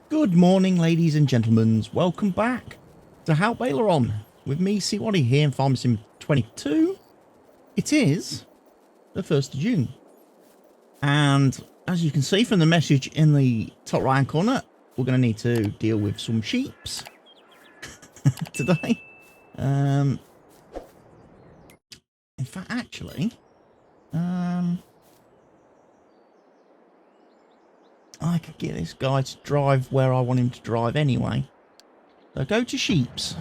Good morning, ladies and gentlemen. Welcome back to Haut Beyleron with me, CWATTYESO, here in FS22. It is the 1st of June. And as you can see from the message in the top right hand corner, we're going to need to deal with some sheeps today. In fact, actually, I could get this guy to drive where I want him to drive anyway. So go to sheeps.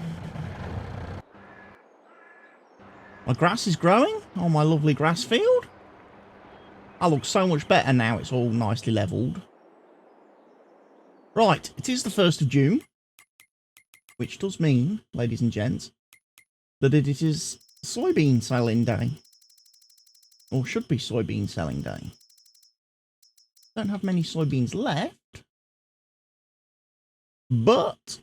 My grass is growing on my lovely grass field. I look so much better now it's all nicely levelled. Right, it is the 1st of June. Which does mean, ladies and gents, that it is soybean selling day. Or should be soybean selling day. Don't have many soybeans left, but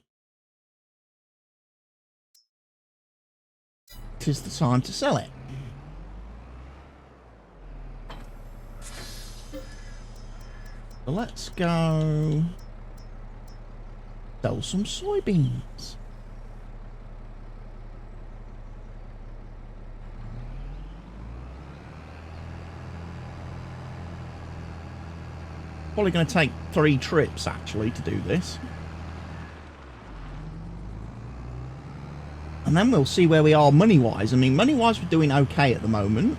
it is the time to sell it. So let's go sell some soybeans. Probably going to take 3 trips actually to do this. And then we'll see where we are money-wise. I mean, money-wise we're doing okay at the moment.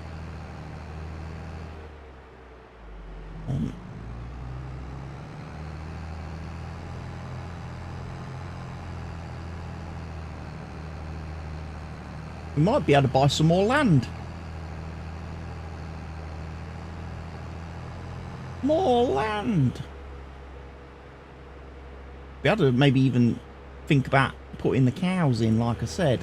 We might be able to buy some more land. More land. We had to maybe even think about putting the cows in, like I said.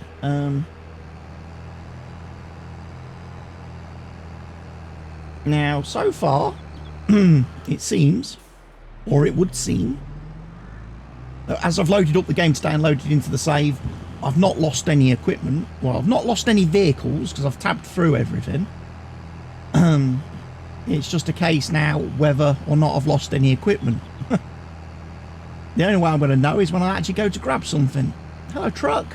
Now, so far, it seems, or it would seem, as I've loaded up the game today and loaded into the save, I've not lost any equipment. Well, I've not lost any vehicles because I've tabbed through everything. It's just a case now whether or not I've lost any equipment. The only way I'm going to know is when I actually go to grab something. Hello, truck.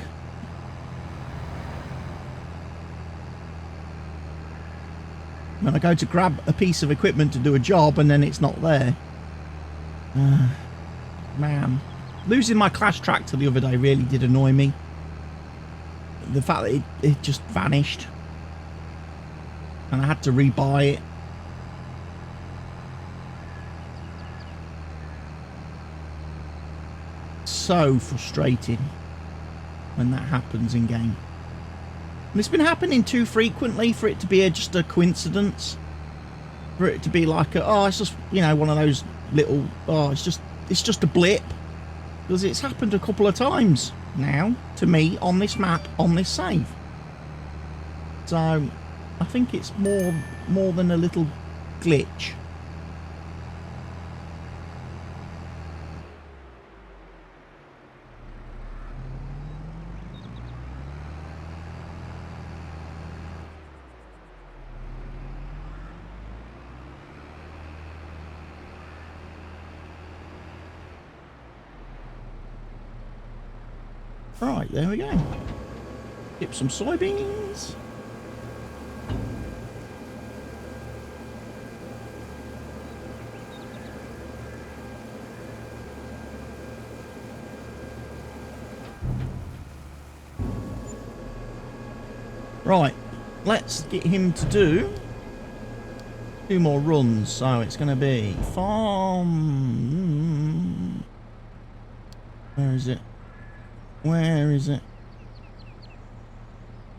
When I go to grab a piece of equipment to do a job and then it's not there. Man. Losing my Clash tractor the other day really did annoy me. The fact that it just vanished. And I had to rebuy it. So frustrating when that happens in game. And it's been happening too frequently for it to be just a coincidence. For it to be like oh, it's just, you know, one of those little, oh, it's just a blip. Because it's happened a couple of times now to me on this map, on this save. So I think it's more than a little glitch. Right, there we go. Get some soybeans. Right, let's get him to do 2 more runs. So it's going to be farm. Where is it? Where is it?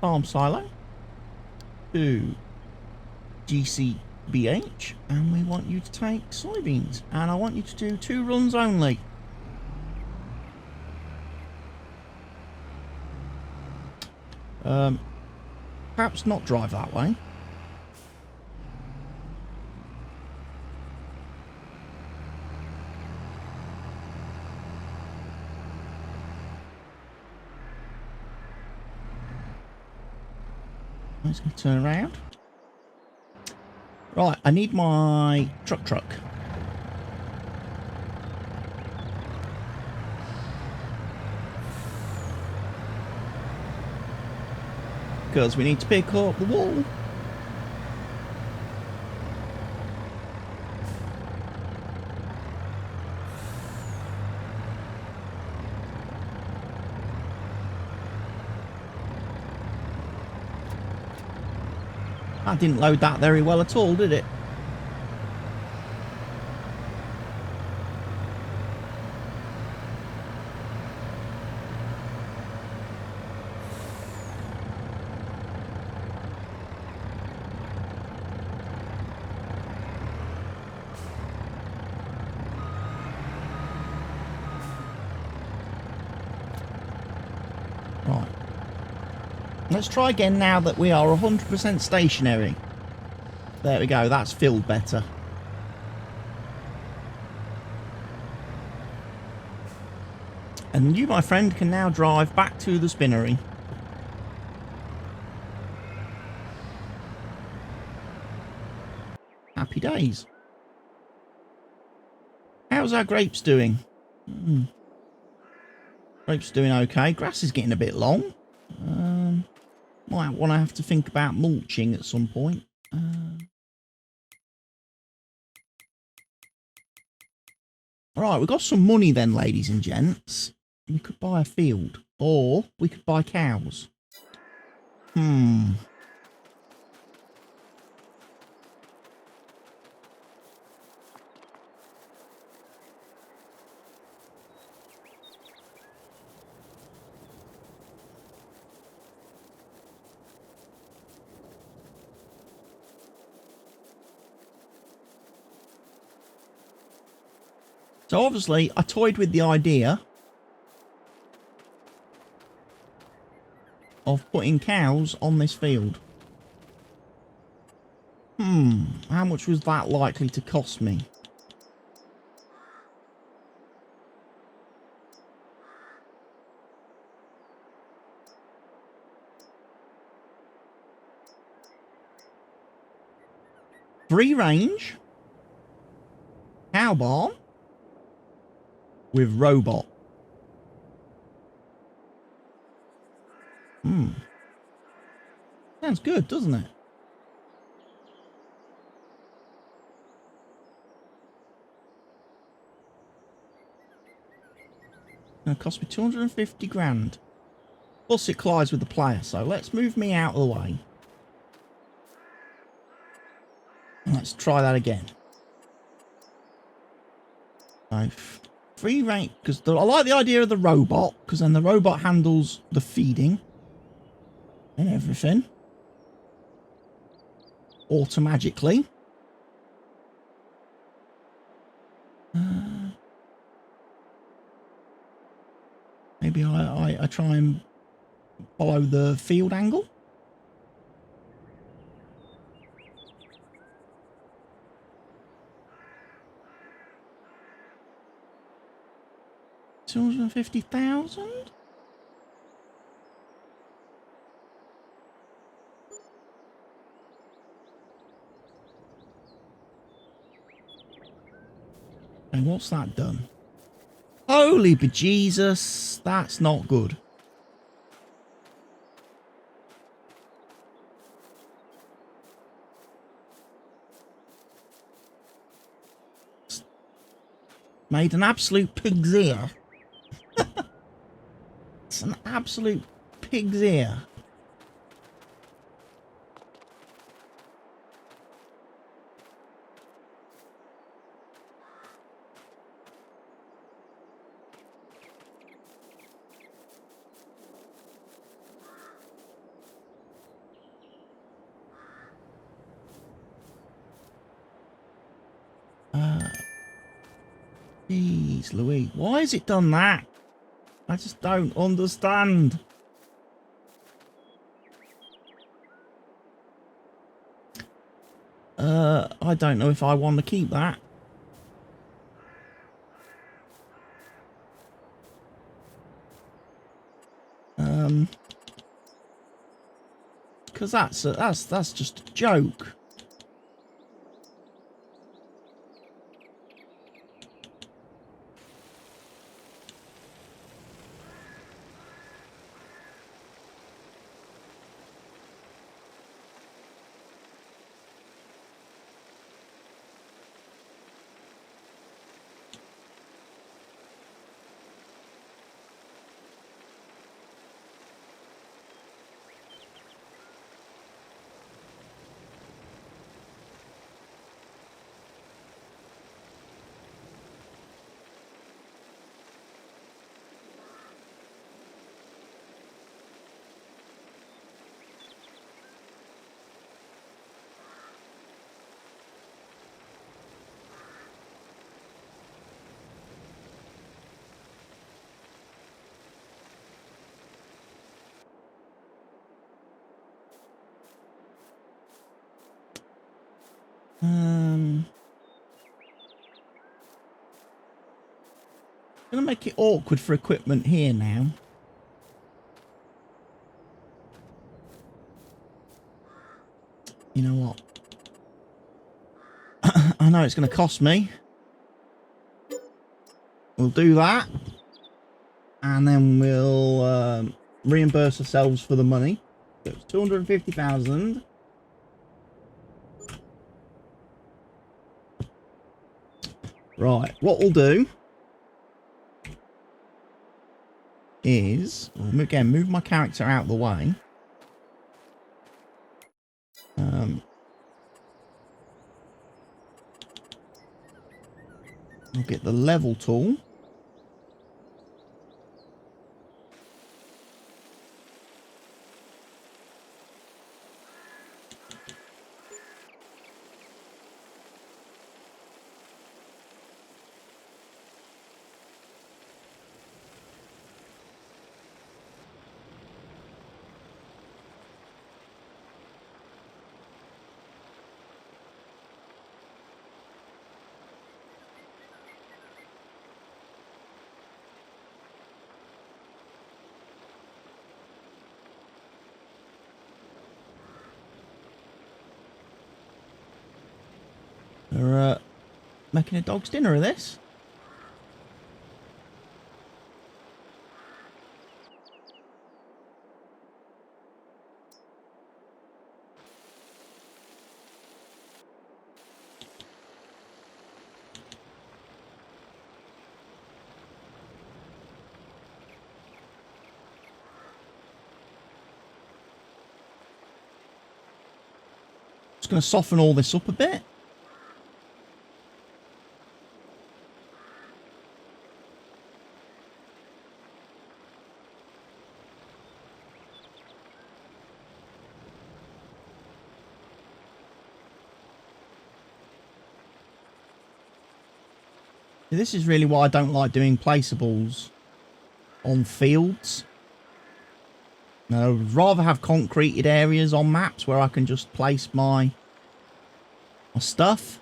Farm silo to GCBH, and we want you to take soybeans, and I want you to do 2 runs only. Perhaps not drive that way. Let's go turn around. Right, I need my truck. because we need to pick up the wall. That didn't load that very well at all, did it? Right. Let's try again now that we are 100% stationary. There we go, that's filled better. And you, my friend, can now drive back to the spinnery. Happy days. How's our grapes doing? Grapes doing okay. Grass is getting a bit long. Might want to have to think about mulching at some point. Right, we've got some money then, ladies and gents. We could buy a field. Or we could buy cows. So obviously, I toyed with the idea of putting cows on this field. How much was that likely to cost me? Free range, cow barn with robot. Sounds good, doesn't it? Gonna cost me 250 grand. Plus it collides with the player, so let's move me out of the way. Let's try that again. So, free range, because I like the idea of the robot, because then the robot handles the feeding and everything automagically. Maybe I try and follow the field angle. $250,000? And what's that done? Holy bejesus, that's not good. Made an absolute pig's ear. It's an absolute pig's ear. Jeez Louise, why has it done that? I just don't understand. I don't know if I want to keep that. Because that's just a joke. Gonna make it awkward for equipment here now. You know what? I know it's going to cost me. We'll do that. And then we'll reimburse ourselves for the money. So it's 250,000. Right, what we'll do is, again, move my character out of the way. I'll get the level tool. They're making a dog's dinner of this. Just going to soften all this up a bit. This is really why I don't like doing placeables on fields. No, I'd rather have concreted areas on maps where I can just place my stuff.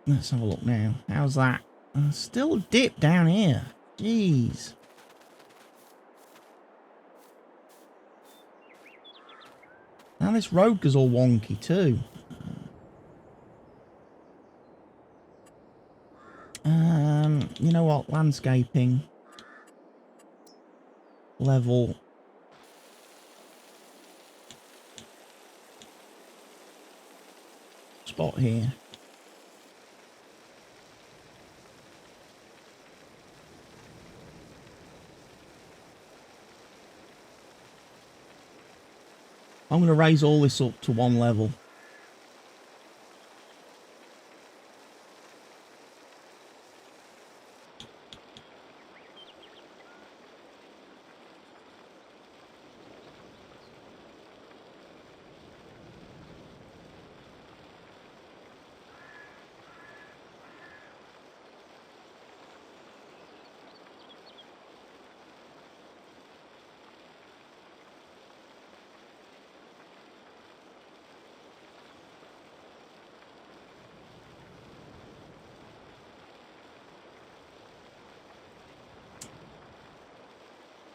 Let's have a look now. How's that? Still a dip down here. Jeez. Now this road goes all wonky too. You know what? Landscaping. Level. Spot here. I'm going to raise all this up to one level.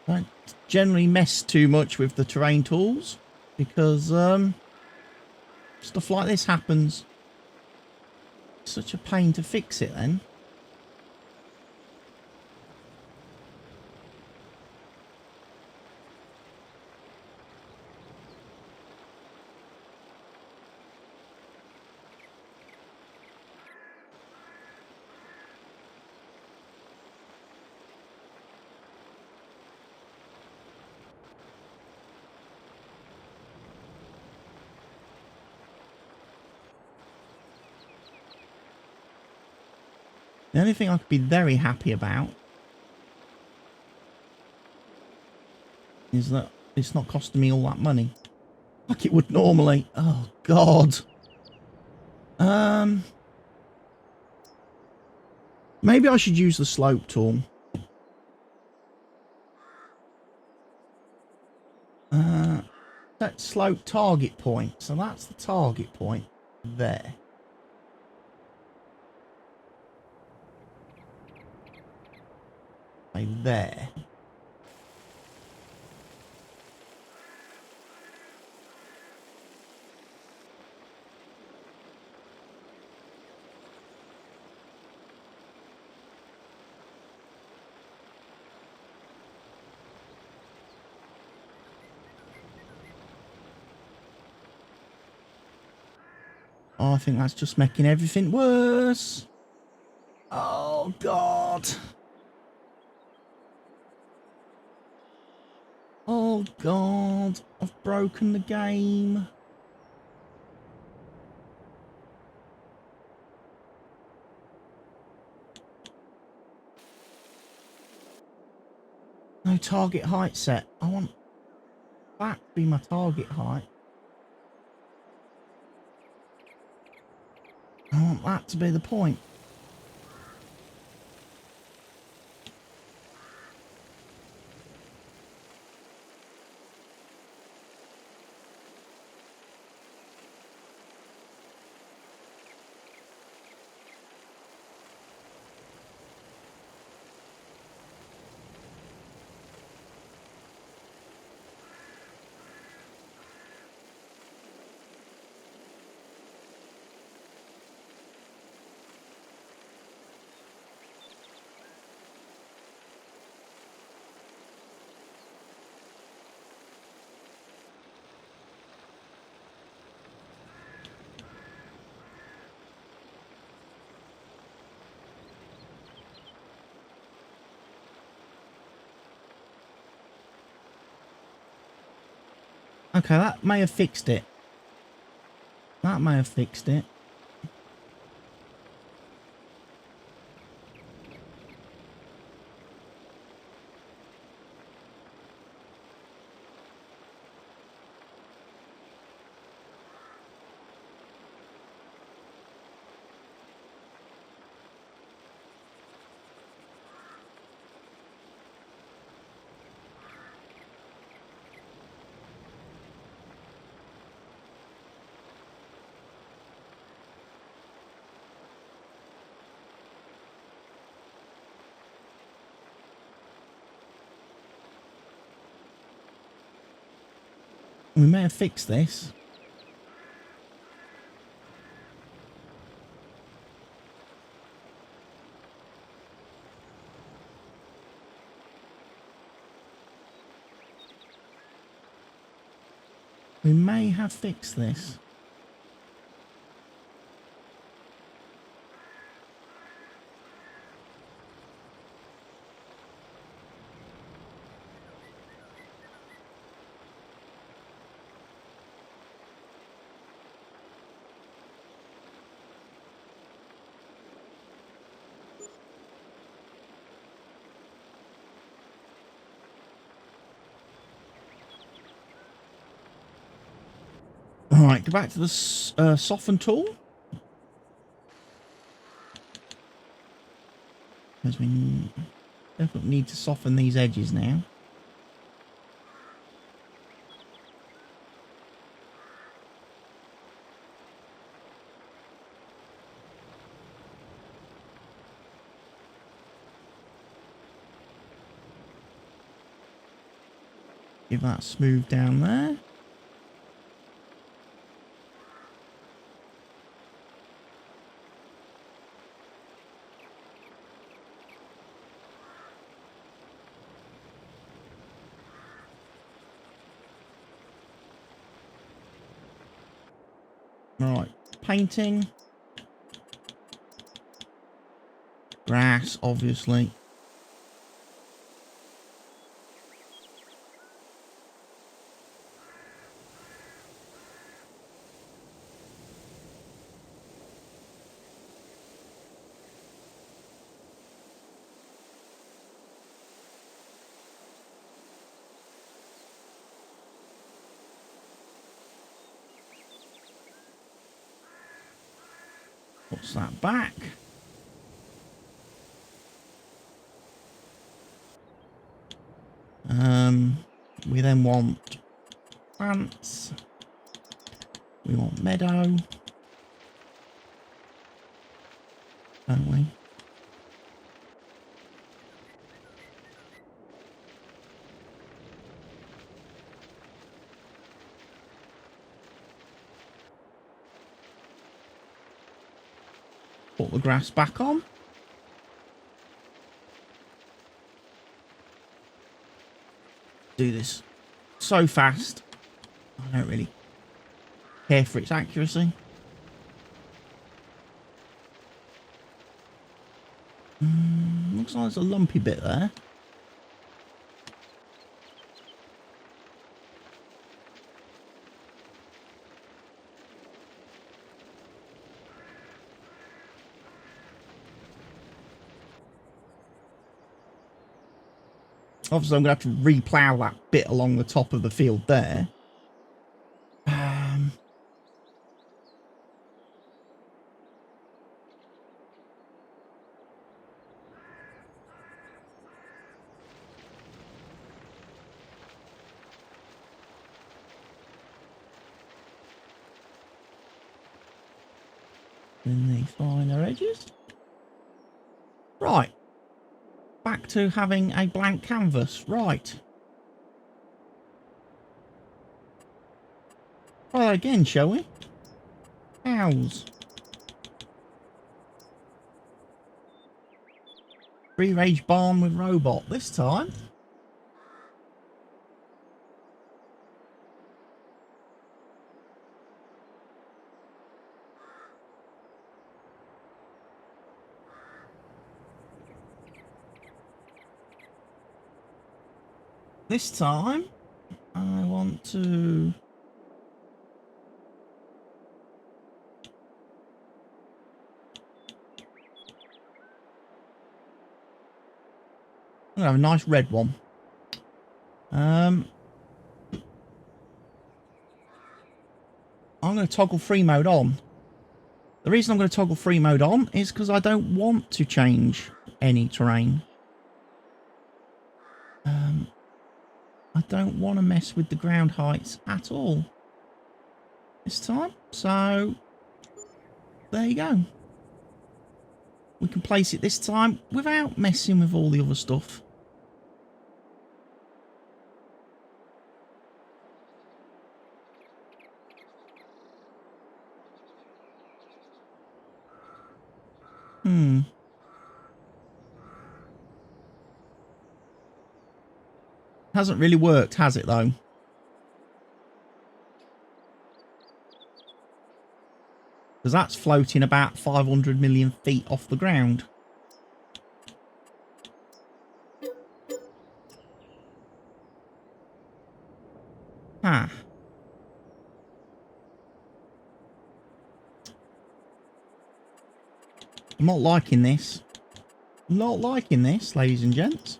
Don't generally mess too much with the terrain tools because stuff like this happens. It's such a pain to fix it then. The only thing I could be very happy about is that it's not costing me all that money like it would normally. Oh God. Maybe I should use the slope tool. Set slope target point. So that's the target point there. Right there. Oh, I think that's just making everything worse. Oh, God. Oh, God. I've broken the game. No target height set. I want that to be my target height. I want that to be the point. Okay, that may have fixed it. That may have fixed it. We may have fixed this. We may have fixed this. Alright, go back to the soften tool. Because we definitely need to soften these edges now. Give that smooth down there. Right, painting. Grass, obviously. Puts that back. We then want plants. We want meadow. Don't we? Put the grass back on. Do this so fast. I don't really care for its accuracy. Looks like there's a lumpy bit there. Obviously, I'm going to have to re-plough that bit along the top of the field there. In the finer edges. Right. Back to having a blank canvas. Right. Try that again, shall we? Cows. Free-range barn with robot this time. This time, I want to... I'm going to have a nice red one. I'm going to toggle free mode on. The reason I'm going to toggle free mode on is because I don't want to change any terrain. I don't want to mess with the ground heights at all this time. So, there you go. We can place it this time without messing with all the other stuff. Hasn't really worked, has it, though? Because that's floating about 500 million feet off the ground. Ah. I'm not liking this. I'm not liking this, ladies and gents.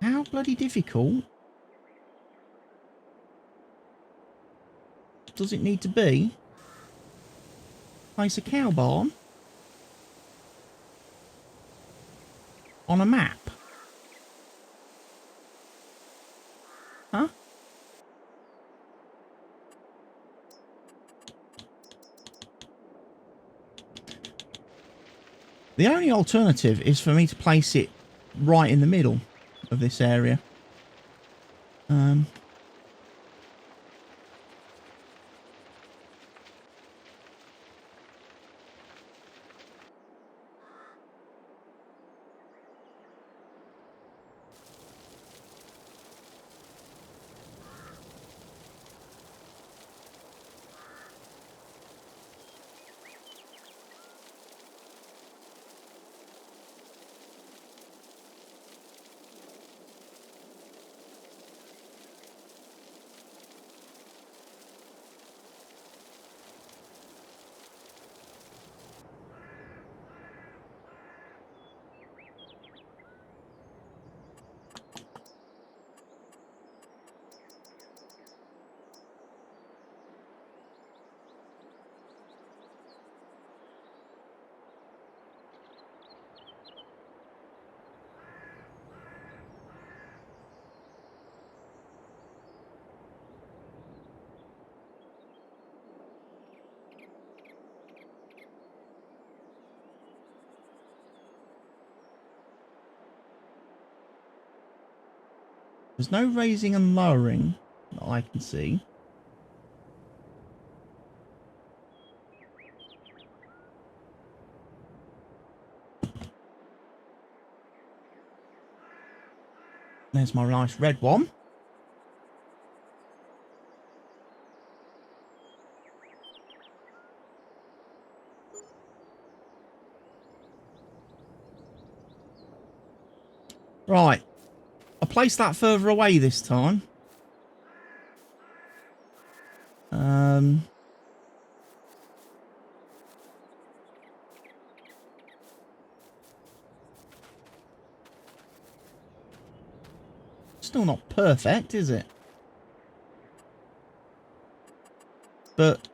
How bloody difficult does it need to be? Place a cow barn on a map. Huh? The only alternative is for me to place it right in the middle of this area. There's no raising and lowering that I can see. There's my nice red one. Right. I placed that further away this time. Still not perfect, is it? But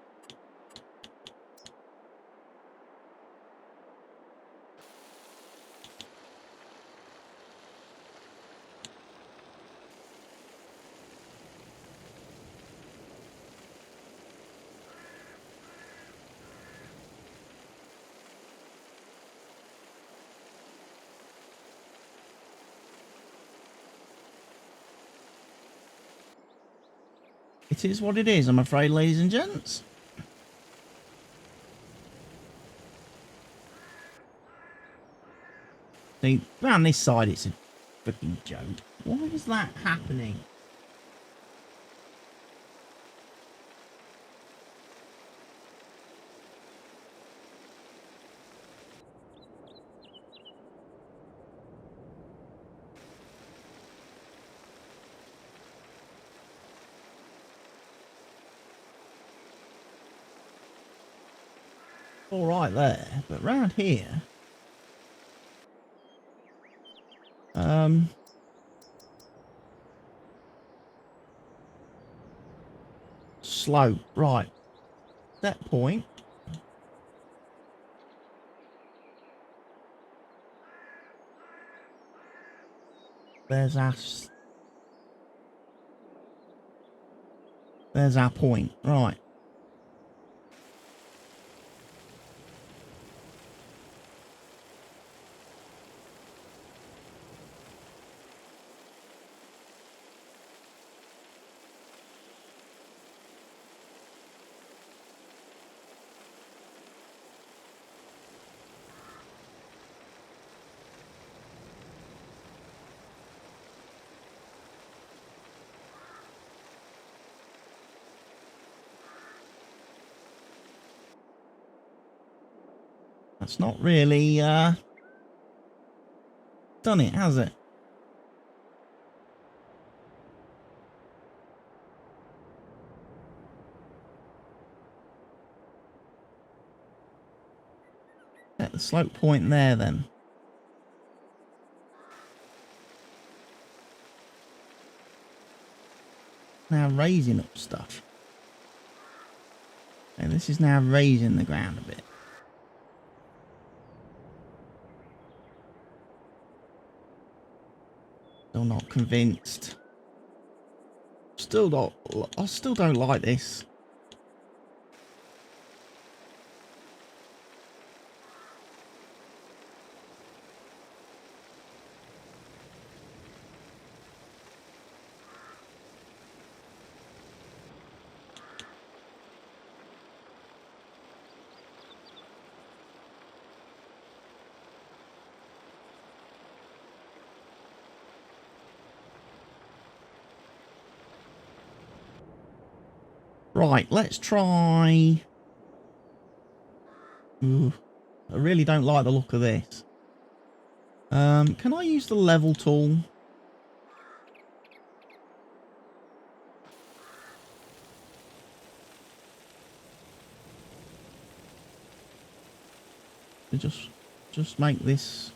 it is what it is, I'm afraid, ladies and gents. See, around this side it's a freaking joke. Why is that happening? All right there, but round here, slope, right, that point. There's our point, right. That's not really done it, has it? At the slope point there then. Now raising up stuff. And this is now raising the ground a bit. Still not convinced. I still don't like this. Right, let's try. Ooh, I really don't like the look of this. Can I use the level tool? To just make this.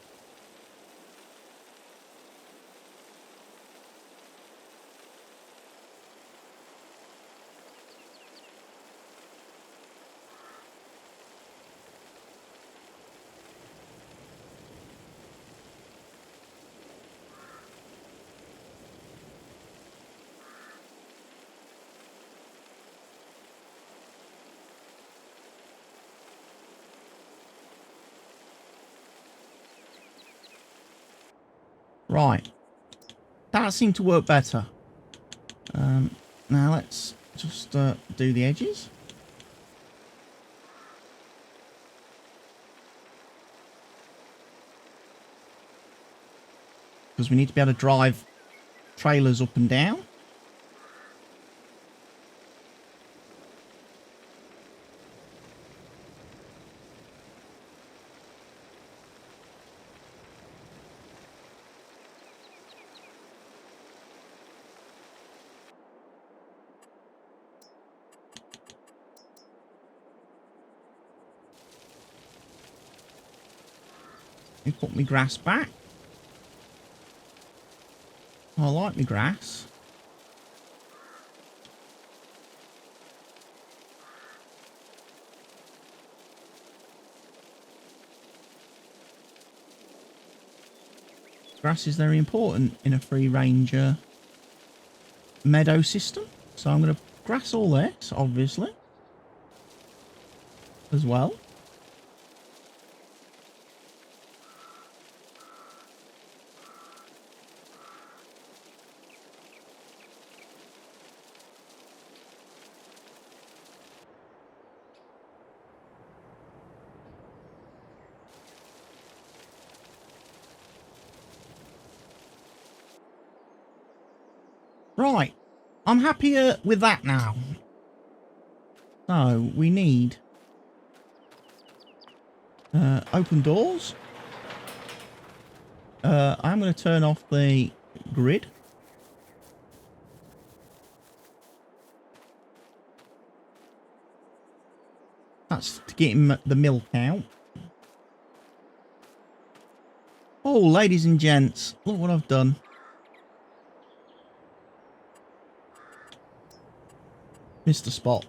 Right. That seemed to work better. Now let's just do the edges. Because we need to be able to drive trailers up and down. Let me put my grass back. I like my grass. Grass is very important in a free range meadow system. So I'm going to grass all this, obviously, as well. Right, I'm happier with that now. So, we need open doors. I'm going to turn off the grid. That's to get him the milk out. Oh, ladies and gents, look what I've done. Missed a spot.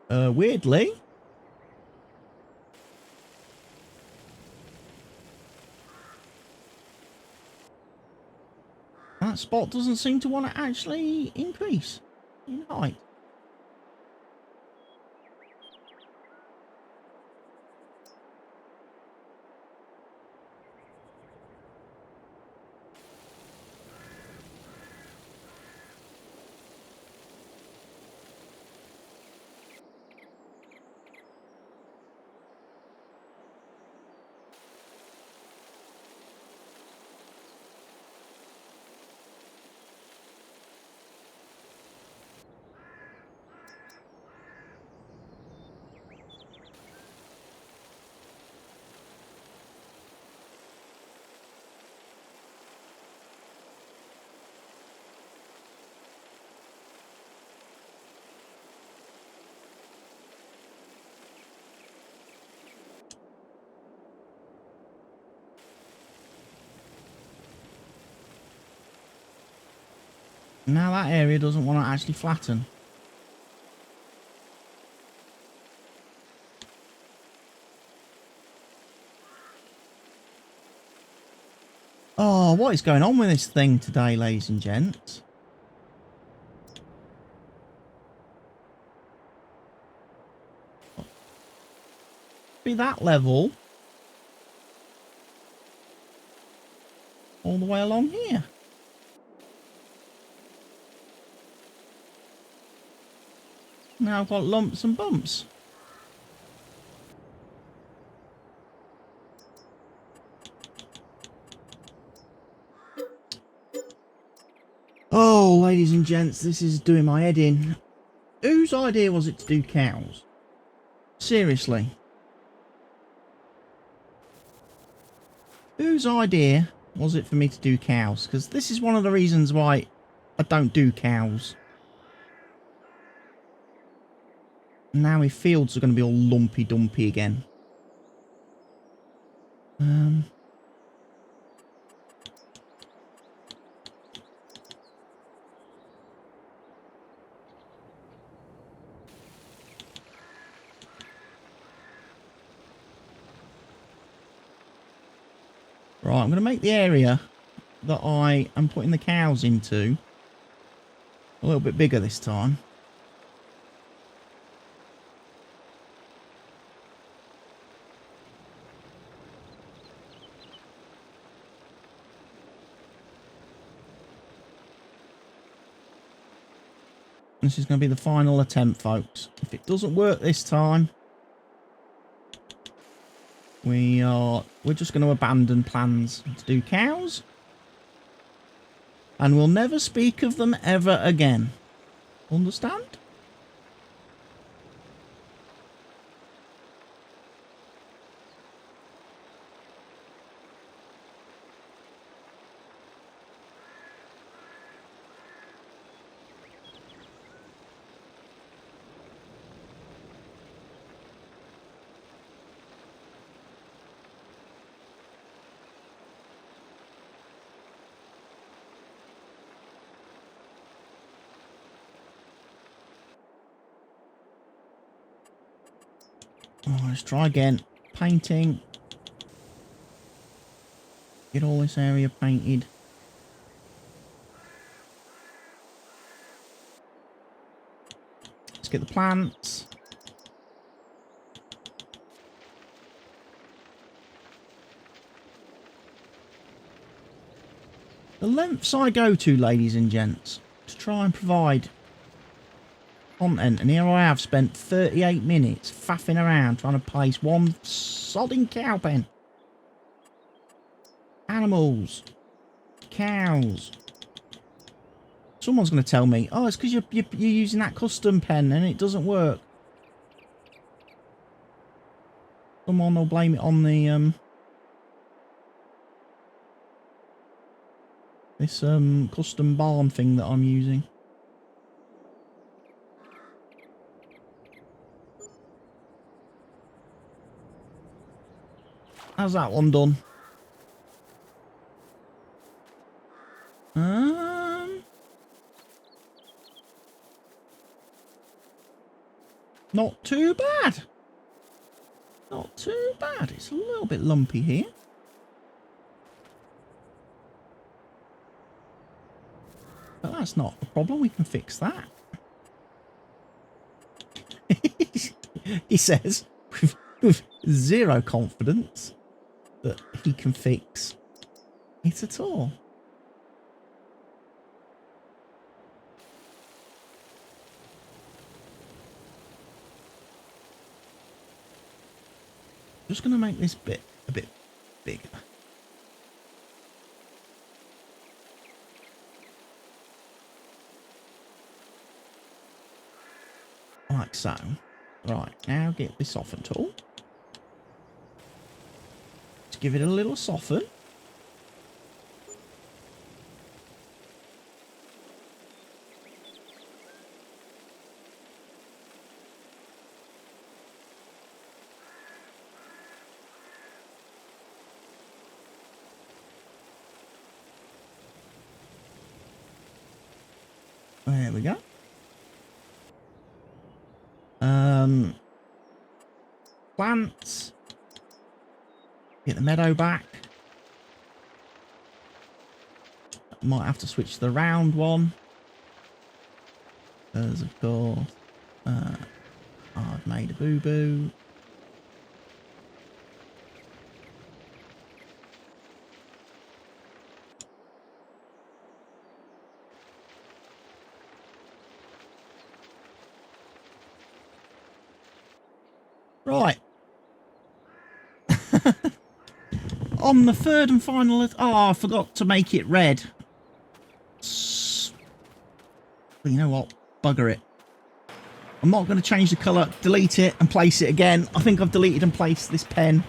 Weirdly, that spot doesn't seem to want to actually increase in height. Now that area doesn't want to actually flatten. Oh, what is going on with this thing today, ladies and gents? Be that level all the way along here. Now I've got lumps and bumps. Oh, ladies and gents, this is doing my head in. Whose idea was it to do cows? Seriously. Whose idea was it for me to do cows? Because this is one of the reasons why I don't do cows. Now my fields are going to be all lumpy dumpy again. Right, I'm going to make the area that I am putting the cows into A little bit bigger this time. This is going to be the final attempt, folks. If it doesn't work this time, we're just going to abandon plans to do cows. And we'll never speak of them ever again. Understand? Oh, let's try again. Painting. Get all this area painted. Let's get the plants. The lengths I go to, ladies and gents, to try and provide content, and here I have spent 38 minutes faffing around trying to place one sodding cow pen. Animals. Cows. Someone's going to tell me, oh, it's because you're using that custom pen and it doesn't work. Someone will blame it on the this custom barn thing that I'm using. How's that one done? Not too bad. Not too bad. It's a little bit lumpy here. But that's not a problem. We can fix that. He says with zero confidence that he can fix it at all. Just going to make this bit a bit bigger. Like so. Right, now get the soften tool. Let's give it a little soften. There we go. Plants. Get the meadow back. Might have to switch to the round one. Because of course, I've made a boo-boo. Right. On the third and final... Oh, I forgot to make it red. But you know what? Bugger it. I'm not going to change the colour, delete it and place it again. I think I've deleted and placed this pen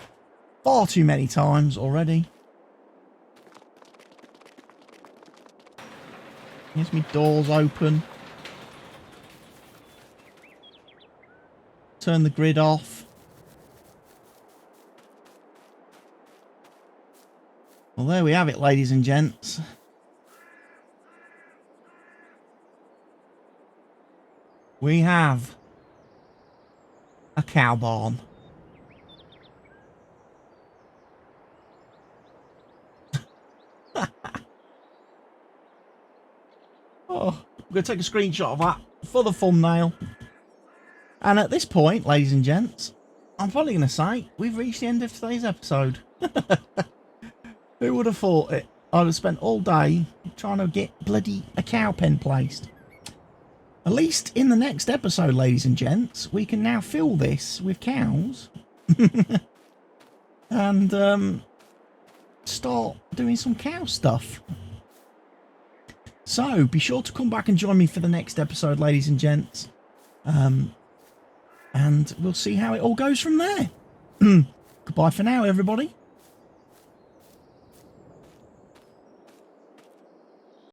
far too many times already. Here's my doors open. Turn the grid off. Well, there we have it, ladies and gents. We have a cow barn. Oh, I'm going to take a screenshot of that for the thumbnail. And at this point, ladies and gents, I'm probably going to say we've reached the end of today's episode. Who would have thought it? I'd have spent all day trying to get bloody a cow pen placed. At least in the next episode, ladies and gents, we can now fill this with cows. And start doing some cow stuff. So be sure to come back and join me for the next episode, ladies and gents. And we'll see how it all goes from there. Goodbye for now, everybody.